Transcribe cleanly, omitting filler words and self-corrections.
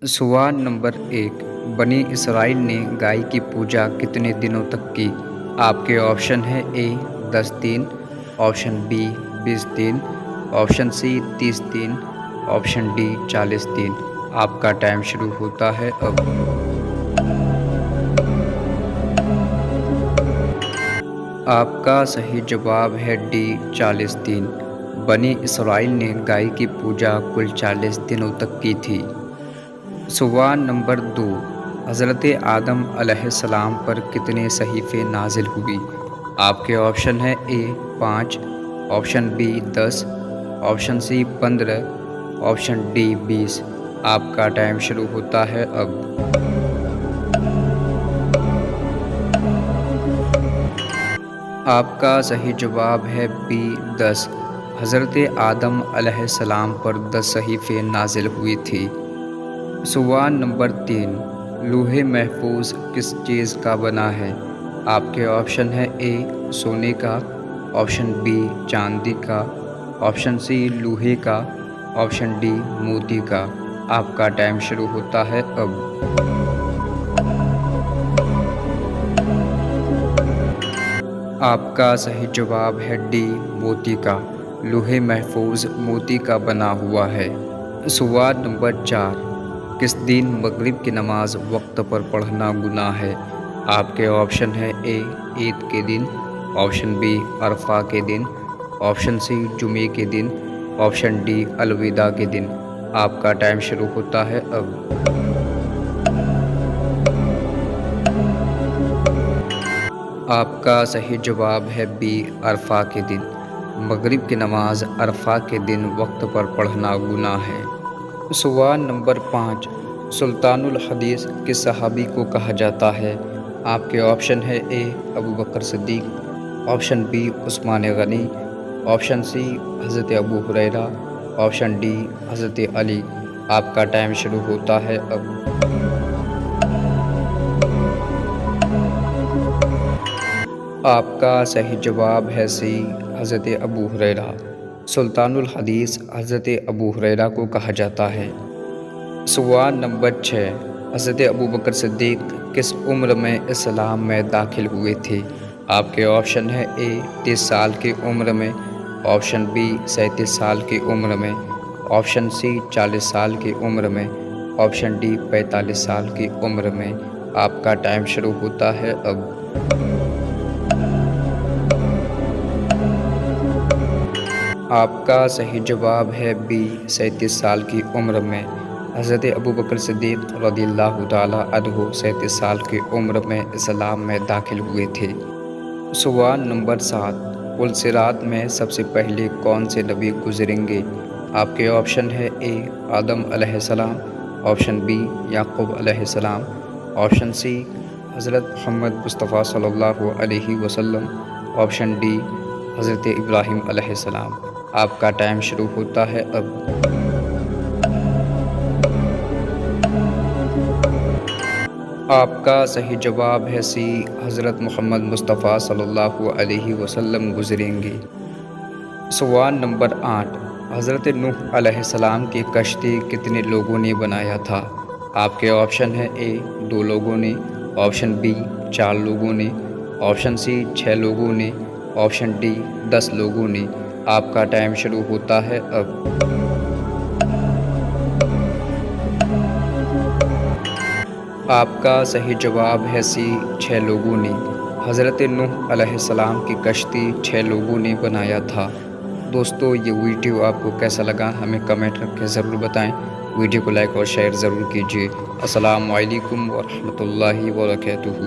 सवाल नंबर 1। बनी इसराइल ने गाय की पूजा कितने दिनों तक की? आपके ऑप्शन है ए 10 दिन, ऑप्शन बी 20 दिन, ऑप्शन सी 30 दिन, ऑप्शन डी 40 दिन। आपका टाइम शुरू होता है अब। आपका सही जवाब है डी 40 दिन। बनी इसराइल ने गाय की पूजा कुल 40 दिनों तक की थी। सवाल नंबर 2। हज़रत आदम अलैहिस्सलाम पर कितने सहीफ़े नाजिल हुई? आपके ऑप्शन है A 5, option B 10, option C 15, option D 20। आपका टाइम शुरू होता है अब। आपका सही जवाब है बी 10। हज़रत आदम अलैहिस्सलाम पर 10 सहीफ़े नाजिल हुई थी। सवाल नंबर 3। लौह महफूज किस चीज़ का बना है? आपके ऑप्शन है ए सोने का, ऑप्शन बी चांदी का, ऑप्शन सी लोहे का, ऑप्शन डी मोती का। आपका टाइम शुरू होता है अब। आपका सही जवाब है डी मोती का। लौह महफूज मोती का बना हुआ है। सवाल नंबर 4। किस दिन मगरिब की नमाज वक्त पर पढ़ना गुनाह है? आपके ऑप्शन है ए ईद के दिन, ऑप्शन बी अरफा के दिन, ऑप्शन सी जुमे के दिन, ऑप्शन डी अलविदा के दिन। आपका टाइम शुरू होता है अब। आपका सही जवाब है बी अरफा के दिन। मगरिब की नमाज अरफा के दिन वक्त पर पढ़ना गुनाह है। सवाल नंबर 5। सुल्तानुल हदीस किस सहाबी को कहा जाता है? आपके ऑप्शन है A Abu Bakr Siddique, option B Usman Ghani, option C Hazrat Abu Huraira, option D हज़रत अली। आपका टाइम शुरू होता है अब। आपका सही जवाब है सी हज़रत अबू हुरैरा। सुल्तानुल हदीस हज़रत अबू हुरैरा को कहा जाता है। सवाल नंबर 6। हज़रत अबू बकर सिद्दीक किस उम्र में इस्लाम में दाखिल हुए थे? आपके ऑप्शन है ए 30 साल की उम्र में, ऑप्शन बी 37 साल की उम्र में, ऑप्शन सी 40 साल की उम्र में, ऑप्शन डी 45 साल की उम्र में। आपका टाइम शुरू होता है अब। आपका सही जवाब है बी 37 साल की उम्र में। हज़रत अबू बकर सिद्दीक़ रज़ियल्लाहु ताला अन्हु 37 साल की उम्र में इस्लाम में दाखिल हुए थे। सवाल नंबर 7। पुल सिरात में सबसे पहले कौन से नबी गुजरेंगे? आपके ऑप्शन है ए आदम अलैहिस्सलाम, ऑप्शन बी याकूब अलैहिस्सलाम, ऑप्शन सी हज़रत मोहम्मद मुस्तफ़ा सल्लल्लाहु अलैहि वसल्लम, ऑप्शन डी हज़रत इब्राहीम अलैहिस्सलाम। आपका टाइम शुरू होता है अब। आपका सही जवाब है सी हज़रत मोहम्मद मुस्तफ़ा सल्लल्लाहु अलैहि वसल्लम गुजरेंगे। सवाल नंबर 8। हज़रत नूह अलैहिस्सलाम की कश्ती कितने लोगों ने बनाया था? आपके ऑप्शन है ए 2 लोगों ने, ऑप्शन बी 4 लोगों ने, ऑप्शन सी 6 लोगों ने, ऑप्शन डी 10 लोगों ने। आपका टाइम शुरू होता है अब। आपका सही जवाब है सी 6 लोगों ने। हज़रत नूह अलैहिस्सलाम की कश्ती 6 लोगों ने बनाया था। दोस्तों, ये वीडियो आपको कैसा लगा हमें कमेंट करके ज़रूर बताएं। वीडियो को लाइक और शेयर ज़रूर कीजिए। अस्सलामु अलैकुम व रहमतुल्लाहि व बरकातुहू।